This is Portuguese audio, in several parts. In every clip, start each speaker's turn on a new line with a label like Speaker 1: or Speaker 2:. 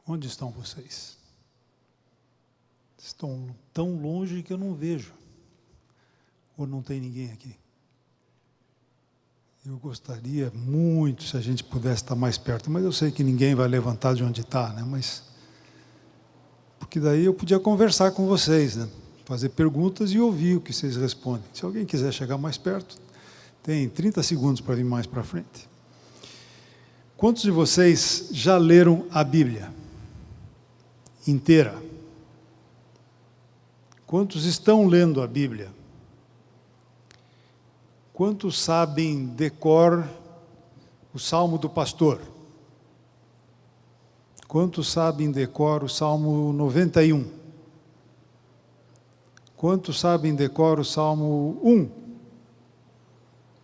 Speaker 1: Onde estão vocês? Estão tão longe que eu não vejo. Ou não tem ninguém aqui? Eu gostaria muito se a gente pudesse estar mais perto, mas eu sei que ninguém vai levantar de onde está, né? Porque daí eu podia conversar com vocês, né? Fazer perguntas e ouvir o que vocês respondem. Se alguém quiser chegar mais perto, tem 30 segundos para vir mais para frente. Quantos de vocês já leram a Bíblia inteira? Quantos estão lendo a Bíblia? Quantos sabem de cor o Salmo do Pastor? Quantos sabem de cor o Salmo 91? Quantos sabem de cor o Salmo 1?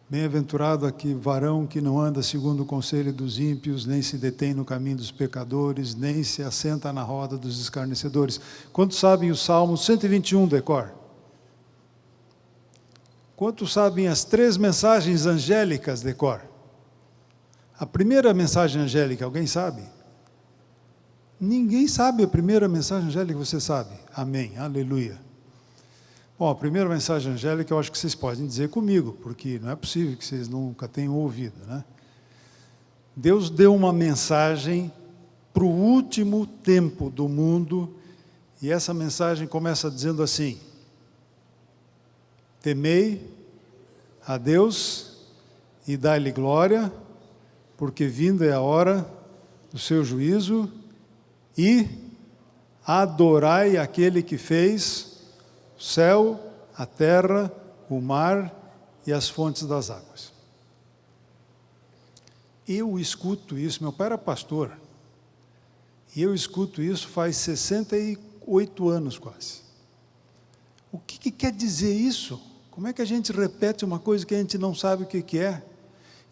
Speaker 1: Bem-aventurado aqui varão que não anda segundo o conselho dos ímpios, nem se detém no caminho dos pecadores, nem se assenta na roda dos escarnecedores. Quantos sabem o Salmo 121 de cor? Quantos sabem as 3 mensagens angélicas de cor? A primeira mensagem angélica, alguém sabe? Ninguém sabe a primeira mensagem angélica, você sabe? Amém, aleluia. Bom, a primeira mensagem angélica eu acho que vocês podem dizer comigo, porque não é possível que vocês nunca tenham ouvido, né? Deus deu uma mensagem para o último tempo do mundo, e essa mensagem começa dizendo assim: temei a Deus e dai-lhe glória, porque vinda é a hora do seu juízo, e adorai aquele que fez o céu, a terra, o mar e as fontes das águas. Eu escuto isso, meu pai era pastor, e eu escuto isso faz 68 anos quase. O que quer dizer isso? Como é que a gente repete uma coisa que a gente não sabe o que é?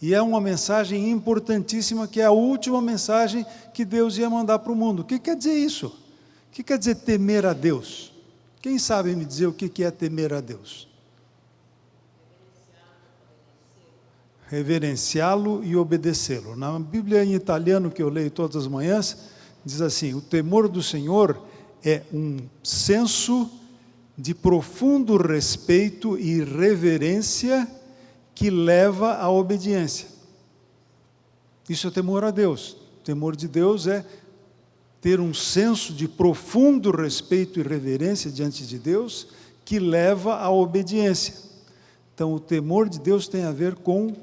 Speaker 1: E é uma mensagem importantíssima, que é a última mensagem que Deus ia mandar para o mundo. O que quer dizer isso? O que quer dizer temer a Deus? Quem sabe me dizer o que é temer a Deus? Reverenciá-lo e obedecê-lo. Na Bíblia em italiano, que eu leio todas as manhãs, diz assim: o temor do Senhor é um senso de profundo respeito e reverência que leva à obediência. Isso é temor a Deus. O temor de Deus é ter um senso de profundo respeito e reverência diante de Deus que leva à obediência. Então, o temor de Deus tem a ver com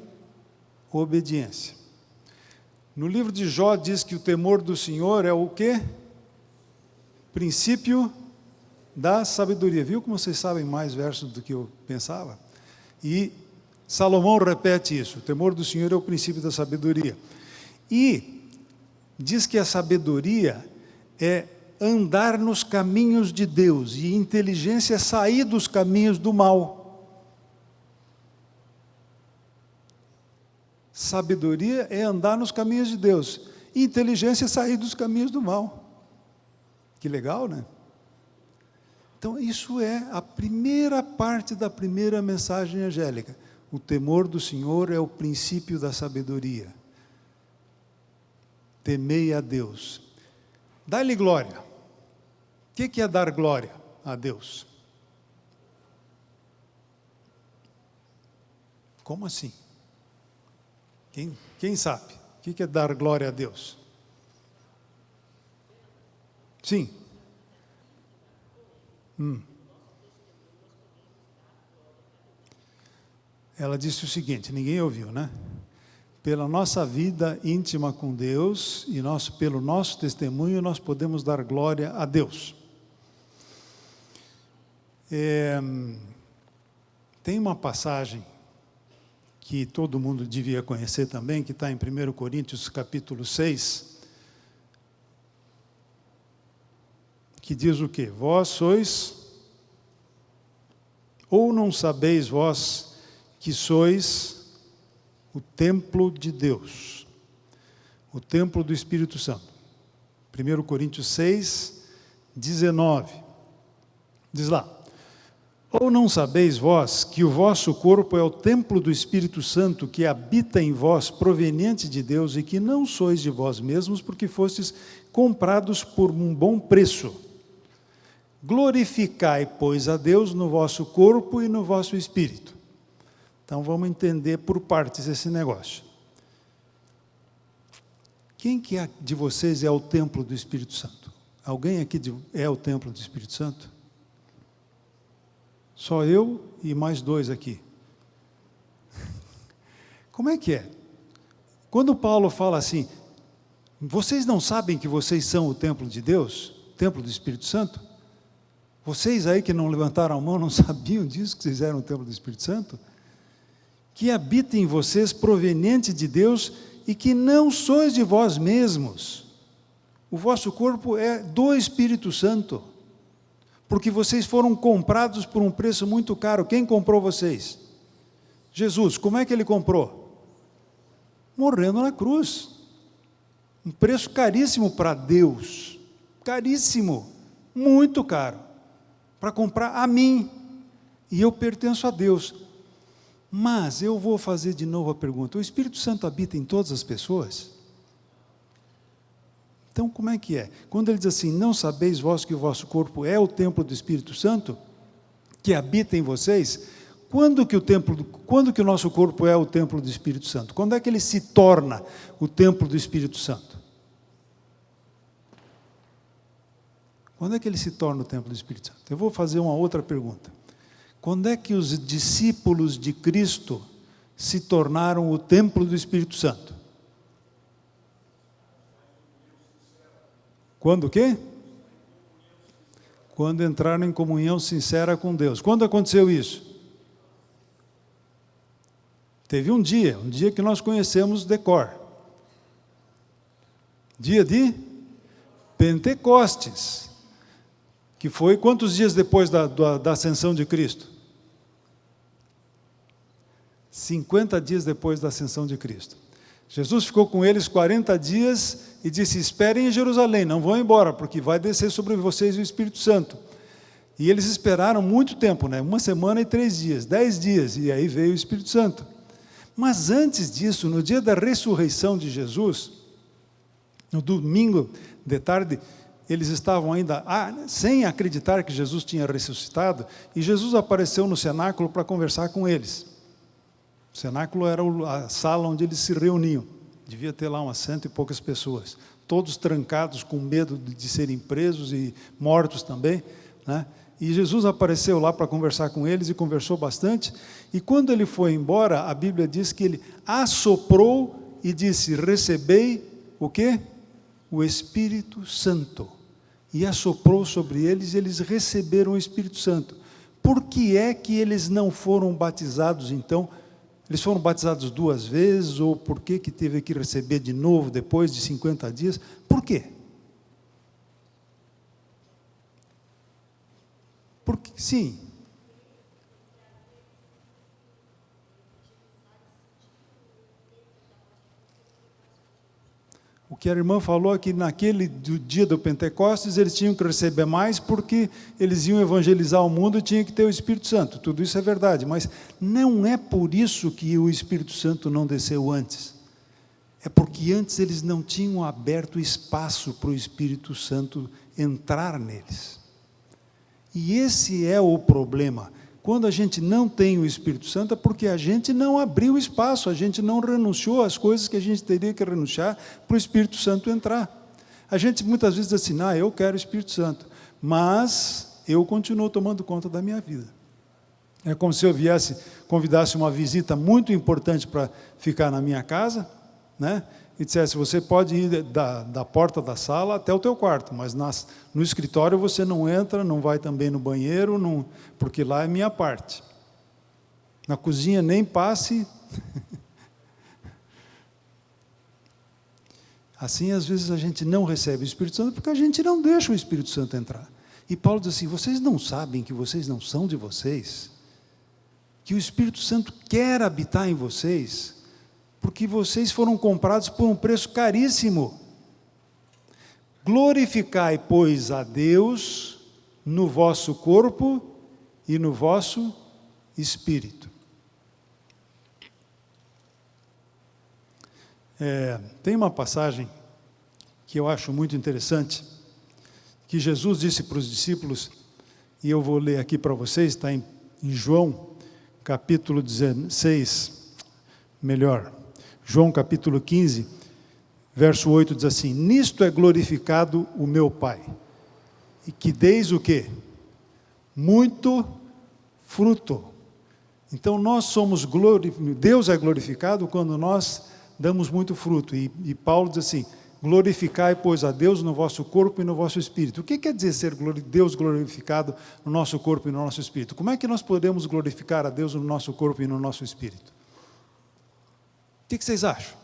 Speaker 1: obediência. No livro de Jó diz que o temor do Senhor é o quê? Princípio da sabedoria. Viu como vocês sabem mais versos do que eu pensava? E Salomão repete isso: o temor do Senhor é o princípio da sabedoria. E diz que a sabedoria é andar nos caminhos de Deus, e inteligência é sair dos caminhos do mal. Sabedoria é andar nos caminhos de Deus, e inteligência é sair dos caminhos do mal. Que legal, né? Então, isso é a primeira parte da primeira mensagem angélica. O temor do Senhor é o princípio da sabedoria. Temei a Deus. Dá-lhe glória. O que é dar glória a Deus? Como assim? Quem sabe? O que é dar glória a Deus? Sim. Ela disse o seguinte, ninguém ouviu, né? Pela nossa vida íntima com Deus e pelo nosso testemunho, nós podemos dar glória a Deus. Tem uma passagem que todo mundo devia conhecer também, que está em 1 Coríntios capítulo 6, que diz o quê? Vós sois, ou não sabeis vós que sois o templo de Deus, o templo do Espírito Santo. 1 Coríntios 6, 19, diz lá: ou não sabeis vós que o vosso corpo é o templo do Espírito Santo que habita em vós, proveniente de Deus, e que não sois de vós mesmos, porque fostes comprados por um bom preço. Glorificai, pois, a Deus no vosso corpo e no vosso espírito. Então vamos entender por partes esse negócio. Quem que de vocês é o templo do Espírito Santo? Alguém aqui é o templo do Espírito Santo? Só eu e mais 2 aqui. Como é que é? Quando Paulo fala assim, vocês não sabem que vocês são o templo de Deus? O templo do Espírito Santo? Vocês aí que não levantaram a mão, não sabiam disso, que vocês eram o templo do Espírito Santo? Que habita em vocês proveniente de Deus e que não sois de vós mesmos. O vosso corpo é do Espírito Santo, porque vocês foram comprados por um preço muito caro. Quem comprou vocês? Jesus. Como é que ele comprou? Morrendo na cruz. Um preço caríssimo para Deus. Caríssimo. Muito caro. Para comprar a mim. E eu pertenço a Deus. Mas eu vou fazer de novo a pergunta. O Espírito Santo habita em todas as pessoas? Então, como é que é? Quando ele diz assim, não sabeis vós que o vosso corpo é o templo do Espírito Santo, que habita em vocês, quando que o nosso corpo é o templo do Espírito Santo? Quando é que ele se torna o templo do Espírito Santo? Quando é que ele se torna o templo do Espírito Santo? Eu vou fazer uma outra pergunta. Quando é que os discípulos de Cristo se tornaram o templo do Espírito Santo? Quando o quê? Quando entraram em comunhão sincera com Deus. Quando aconteceu isso? Teve um dia que nós conhecemos de cor. Dia de Pentecostes. Que foi quantos dias depois da ascensão de Cristo? 50 dias depois da ascensão de Cristo. Jesus ficou com eles 40 dias e disse, esperem em Jerusalém, não vão embora, porque vai descer sobre vocês o Espírito Santo. E eles esperaram muito tempo, 1 semana e 3 dias, 10 dias, e aí veio o Espírito Santo. Mas antes disso, no dia da ressurreição de Jesus, no domingo de tarde, eles estavam ainda sem acreditar que Jesus tinha ressuscitado, e Jesus apareceu no cenáculo para conversar com eles. O cenáculo era a sala onde eles se reuniam. Devia ter lá umas 100 e poucas pessoas. Todos trancados, com medo de serem presos e mortos também. E Jesus apareceu lá para conversar com eles e conversou bastante. E quando ele foi embora, a Bíblia diz que ele assoprou e disse, recebei o quê? O Espírito Santo. E assoprou sobre eles e eles receberam o Espírito Santo. Por que é que eles não foram batizados então? Eles foram batizados 2 vezes, ou por que teve que receber de novo depois de 50 dias? Por quê? Porque, sim. O que a irmã falou é que naquele dia do Pentecostes eles tinham que receber mais porque eles iam evangelizar o mundo e tinham que ter o Espírito Santo. Tudo isso é verdade, mas não é por isso que o Espírito Santo não desceu antes. É porque antes eles não tinham aberto espaço para o Espírito Santo entrar neles. E esse é o problema. Quando a gente não tem o Espírito Santo é porque a gente não abriu espaço, a gente não renunciou às coisas que a gente teria que renunciar para o Espírito Santo entrar. A gente muitas vezes diz assim, eu quero o Espírito Santo, mas eu continuo tomando conta da minha vida. É como se eu convidasse uma visita muito importante para ficar na minha casa, e dissesse, você pode ir da porta da sala até o teu quarto, mas no escritório você não entra, não vai também no banheiro, porque lá é minha parte. Na cozinha nem passe. Assim, às vezes, a gente não recebe o Espírito Santo porque a gente não deixa o Espírito Santo entrar. E Paulo diz assim, vocês não sabem que vocês não são de vocês? Que o Espírito Santo quer habitar em vocês? Porque vocês foram comprados por um preço caríssimo. Glorificai, pois, a Deus no vosso corpo e no vosso espírito. Tem uma passagem que eu acho muito interessante, que Jesus disse para os discípulos, e eu vou ler aqui para vocês, está em João, capítulo 16, João capítulo 15, verso 8 diz assim: nisto é glorificado o meu Pai, e que deis o quê? Muito fruto. Então nós somos Deus é glorificado quando nós damos muito fruto, e Paulo diz assim: glorificai, pois, a Deus no vosso corpo e no vosso espírito. O que quer dizer ser Deus glorificado no nosso corpo e no nosso espírito? Como é que nós podemos glorificar a Deus no nosso corpo e no nosso espírito? O que vocês acham?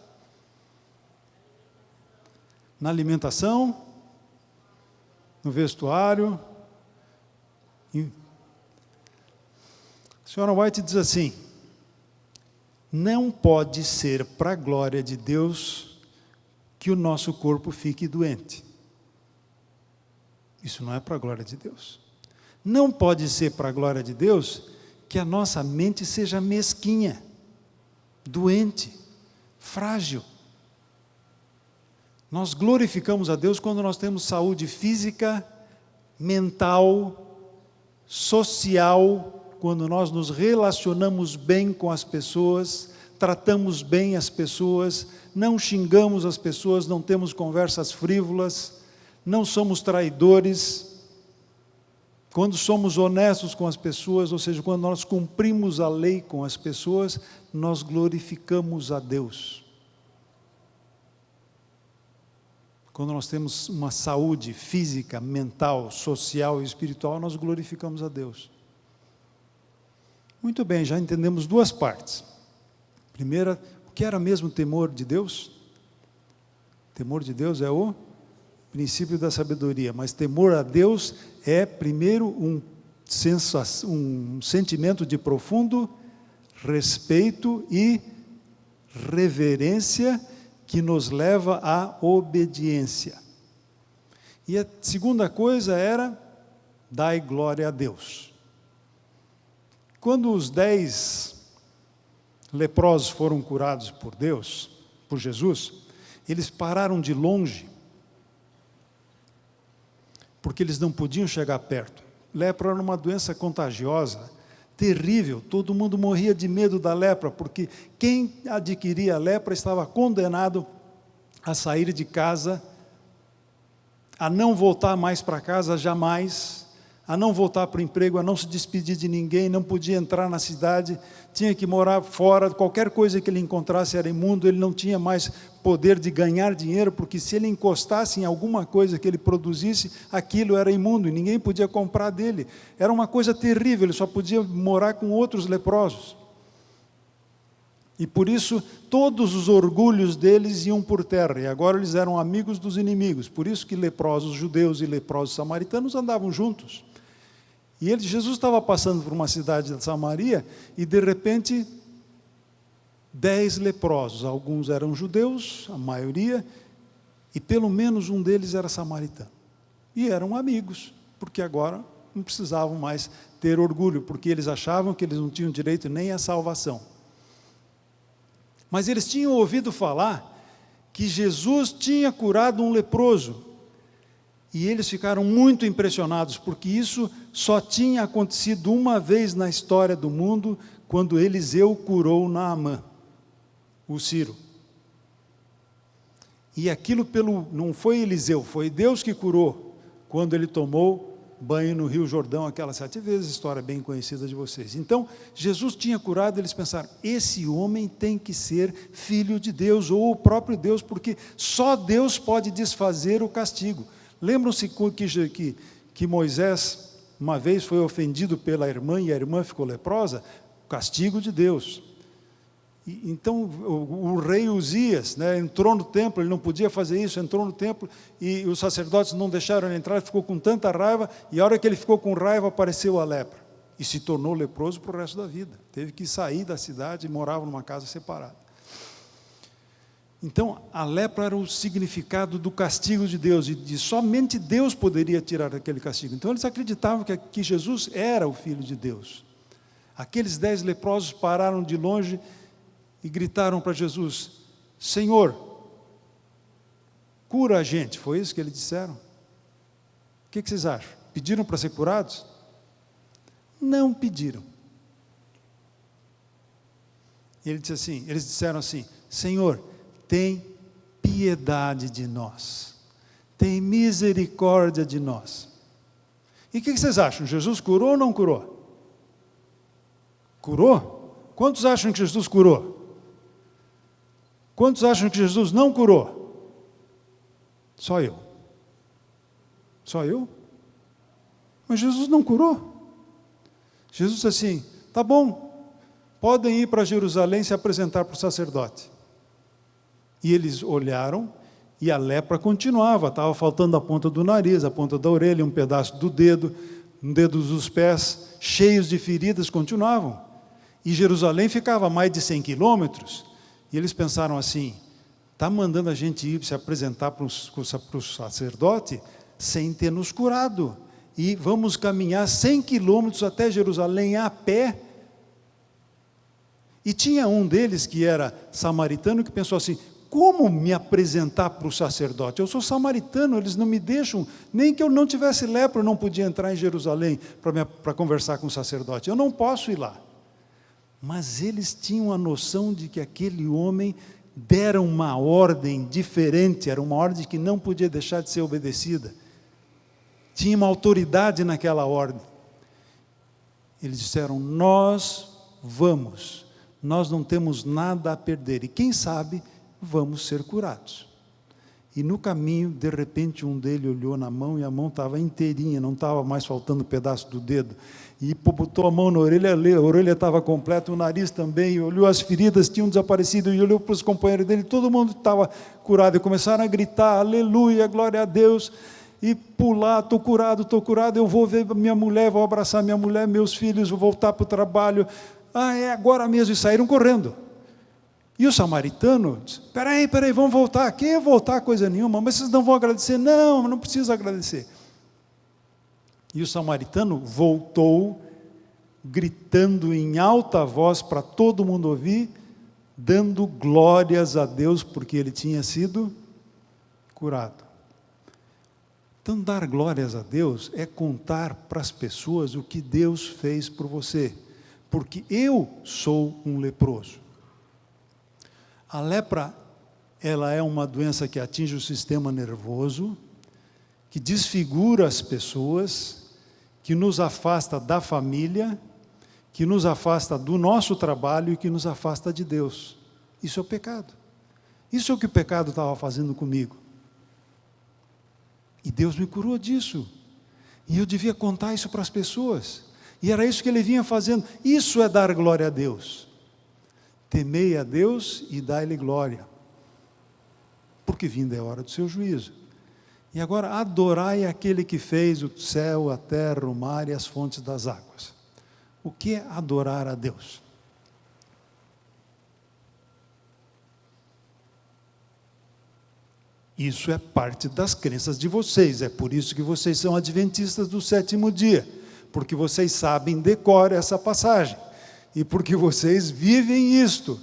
Speaker 1: Na alimentação, no vestuário. A senhora White diz assim: não pode ser para a glória de Deus que o nosso corpo fique doente. Isso não é para a glória de Deus. Não pode ser para a glória de Deus que a nossa mente seja mesquinha, doente, frágil. Nós glorificamos a Deus quando nós temos saúde física, mental, social, quando nós nos relacionamos bem com as pessoas, tratamos bem as pessoas, não xingamos as pessoas, não temos conversas frívolas, não somos traidores, quando somos honestos com as pessoas, ou seja, quando nós cumprimos a lei com as pessoas, nós glorificamos a Deus. Quando nós temos uma saúde física, mental, social e espiritual, nós glorificamos a Deus. Muito bem, já entendemos duas partes. Primeira, o que era mesmo o temor de Deus? Temor de Deus é o princípio da sabedoria, mas temor a Deus é, primeiro, um sentimento de profundo respeito e reverência que nos leva à obediência. E a segunda coisa era: dai glória a Deus. Quando os 10 leprosos foram curados por Deus, por Jesus, eles pararam de longe, porque eles não podiam chegar perto. Lepra era uma doença contagiosa, terrível, todo mundo morria de medo da lepra, porque quem adquiria a lepra estava condenado a sair de casa, a não voltar mais para casa jamais, a não voltar para o emprego, a não se despedir de ninguém, não podia entrar na cidade, tinha que morar fora, qualquer coisa que ele encontrasse era imundo, ele não tinha mais poder de ganhar dinheiro, porque se ele encostasse em alguma coisa que ele produzisse, aquilo era imundo, e ninguém podia comprar dele. Era uma coisa terrível, ele só podia morar com outros leprosos. E por isso, todos os orgulhos deles iam por terra, e agora eles eram amigos dos inimigos. Por isso que leprosos judeus e leprosos samaritanos andavam juntos. E Jesus estava passando por uma cidade de Samaria, e de repente, 10 leprosos, alguns eram judeus, a maioria, e pelo menos um deles era samaritano. E eram amigos, porque agora não precisavam mais ter orgulho, porque eles achavam que eles não tinham direito nem à salvação. Mas eles tinham ouvido falar que Jesus tinha curado um leproso, e eles ficaram muito impressionados, porque isso só tinha acontecido uma vez na história do mundo, quando Eliseu curou Naamã, o Ciro. E aquilo não foi Eliseu, foi Deus que curou, quando ele tomou banho no Rio Jordão, aquelas 7 vezes, história bem conhecida de vocês. Então, Jesus tinha curado, eles pensaram: esse homem tem que ser filho de Deus, ou o próprio Deus, porque só Deus pode desfazer o castigo. Lembram-se que Moisés, uma vez, foi ofendido pela irmã, e a irmã ficou leprosa? O castigo de Deus. Então, o rei Uzias, entrou no templo, ele não podia fazer isso, entrou no templo, e os sacerdotes não deixaram ele entrar, ele ficou com tanta raiva, e a hora que ele ficou com raiva, apareceu a lepra, e se tornou leproso para o resto da vida. Teve que sair da cidade e morava numa casa separada. Então, a lepra era o significado do castigo de Deus, e somente Deus poderia tirar aquele castigo. Então, eles acreditavam que Jesus era o Filho de Deus. Aqueles 10 leprosos pararam de longe e gritaram para Jesus: Senhor, cura a gente. Foi isso que eles disseram? O que vocês acham? Pediram para ser curados? Não pediram. Eles disseram assim: Senhor, tem piedade de nós, tem misericórdia de nós. E o que vocês acham? Jesus curou ou não curou? Curou? Quantos acham que Jesus curou? Quantos acham que Jesus não curou? Só eu. Só eu? Mas Jesus não curou. Jesus disse assim: tá bom, podem ir para Jerusalém se apresentar para o sacerdote. E eles olharam e a lepra continuava, estava faltando a ponta do nariz, a ponta da orelha, um pedaço do dedo, um dedo dos pés, cheios de feridas, continuavam. E Jerusalém ficava a mais de 100 quilômetros, e eles pensaram assim: está mandando a gente ir se apresentar para o sacerdote sem ter nos curado, e vamos caminhar 100 quilômetros até Jerusalém a pé. E tinha um deles que era samaritano que pensou assim: como me apresentar para o sacerdote? Eu sou samaritano, eles não me deixam, nem que eu não tivesse lepra, eu não podia entrar em Jerusalém para conversar com o sacerdote, eu não posso ir lá. Mas eles tinham a noção de que aquele homem dera uma ordem diferente, era uma ordem que não podia deixar de ser obedecida. Tinha uma autoridade naquela ordem. Eles disseram: nós vamos, nós não temos nada a perder, e quem sabe vamos ser curados. E no caminho, de repente, um deles olhou na mão, e a mão estava inteirinha, não estava mais faltando um pedaço do dedo, e botou a mão na orelha, a orelha estava completa, o nariz também, e olhou, as feridas tinham desaparecido, e olhou para os companheiros dele, todo mundo estava curado, e começaram a gritar: aleluia, glória a Deus, e pular: estou curado, eu vou ver minha mulher, vou abraçar minha mulher, meus filhos, vou voltar para o trabalho, é agora mesmo, e saíram correndo. E o samaritano disse: peraí, vamos voltar. Quem ia voltar? Coisa nenhuma. Mas vocês não vão agradecer? Não, não precisa agradecer. E o samaritano voltou, gritando em alta voz para todo mundo ouvir, dando glórias a Deus, porque ele tinha sido curado. Então, dar glórias a Deus é contar para as pessoas o que Deus fez por você. Porque eu sou um leproso. A lepra, ela é uma doença que atinge o sistema nervoso, que desfigura as pessoas, que nos afasta da família, que nos afasta do nosso trabalho e que nos afasta de Deus. Isso é o pecado. Isso é o que o pecado estava fazendo comigo. E Deus me curou disso. E eu devia contar isso para as pessoas. E era isso que ele vinha fazendo. Isso é dar glória a Deus. Temei a Deus e dai-lhe glória, porque vinda é a hora do seu juízo. E agora adorai aquele que fez o céu, a terra, o mar e as fontes das águas. O que é adorar a Deus? Isso é parte das crenças de vocês, é por isso que vocês são adventistas do sétimo dia, porque vocês sabem de cor essa passagem. E porque vocês vivem isto.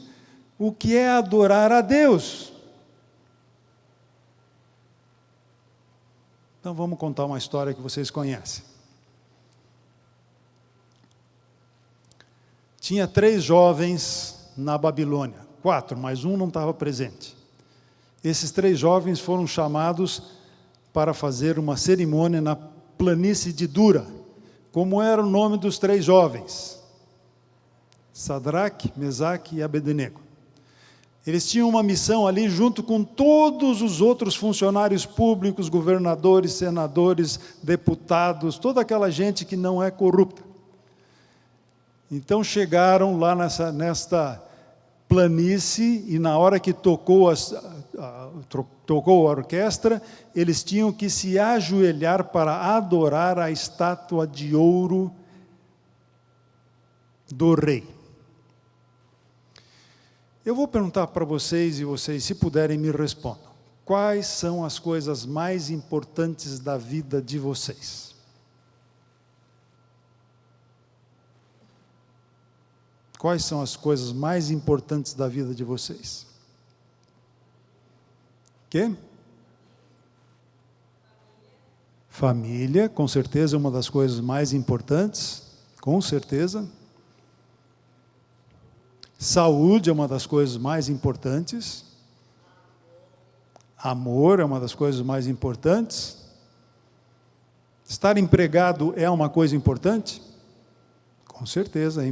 Speaker 1: O que é adorar a Deus? Então vamos contar uma história que vocês conhecem. Tinha 3 jovens na Babilônia, 4, mas um não estava presente. Esses 3 jovens foram chamados para fazer uma cerimônia na planície de Dura. Como era o nome dos 3 jovens? Sadraque, Mesaque e Abednego. Eles tinham uma missão ali junto com todos os outros funcionários públicos, governadores, senadores, deputados, toda aquela gente que não é corrupta. Então chegaram lá nesta planície e na hora que tocou a orquestra, eles tinham que se ajoelhar para adorar a estátua de ouro do rei. Eu vou perguntar para vocês, e vocês, se puderem, me respondam. Quais são as coisas mais importantes da vida de vocês? Quais são as coisas mais importantes da vida de vocês? Quê? Família, com certeza, é uma das coisas mais importantes, com certeza. Saúde é uma das coisas mais importantes. Amor é uma das coisas mais importantes. Estar empregado é uma coisa importante? Com certeza,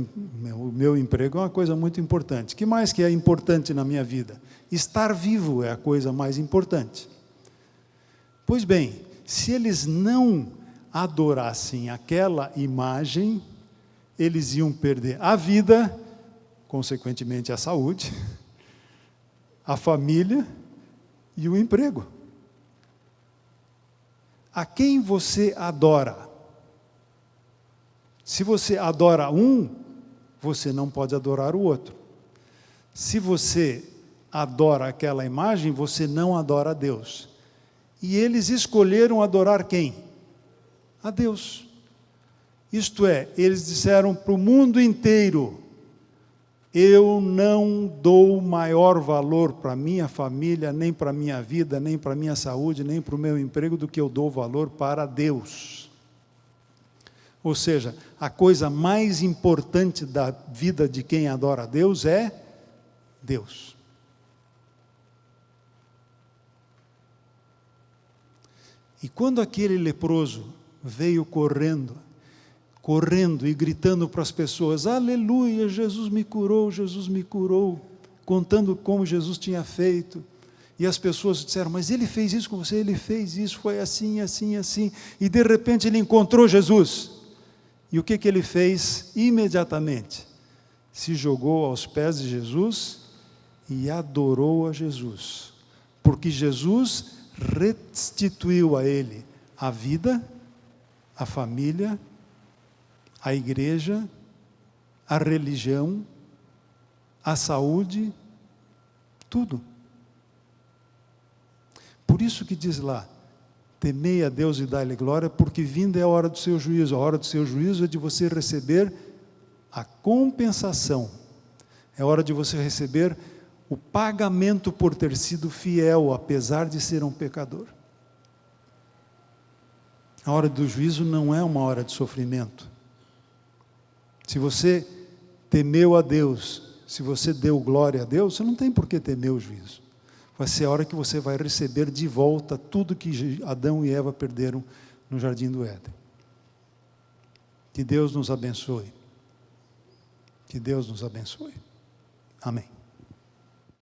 Speaker 1: o meu emprego é uma coisa muito importante. O que mais que é importante na minha vida? Estar vivo é a coisa mais importante. Pois bem, se eles não adorassem aquela imagem, eles iam perder a vida, consequentemente a saúde, a família e o emprego. A quem você adora? Se você adora um, você não pode adorar o outro. Se você adora aquela imagem, você não adora a Deus. E eles escolheram adorar quem? A Deus. Isto é, eles disseram para o mundo inteiro: eu não dou maior valor para a minha família, nem para a minha vida, nem para a minha saúde, nem para o meu emprego, do que eu dou valor para Deus. Ou seja, a coisa mais importante da vida de quem adora a Deus é Deus. E quando aquele leproso veio correndo e gritando para as pessoas: aleluia, Jesus me curou, contando como Jesus tinha feito, e as pessoas disseram: mas ele fez isso com você, ele fez isso, foi assim, assim, assim, e de repente ele encontrou Jesus. E o que ele fez? Imediatamente se jogou aos pés de Jesus e adorou a Jesus, porque Jesus restituiu a ele a vida, a família, a igreja, a religião, a saúde, tudo. Por isso que diz lá: temei a Deus e dai-lhe glória, porque vinda é a hora do seu juízo. A hora do seu juízo é de você receber a compensação. É hora de você receber o pagamento por ter sido fiel, apesar de ser um pecador. A hora do juízo não é uma hora de sofrimento. Se você temeu a Deus, se você deu glória a Deus, você não tem por que temer o juízo. Vai ser a hora que você vai receber de volta tudo que Adão e Eva perderam no Jardim do Éden. Que Deus nos abençoe. Que Deus nos abençoe. Amém.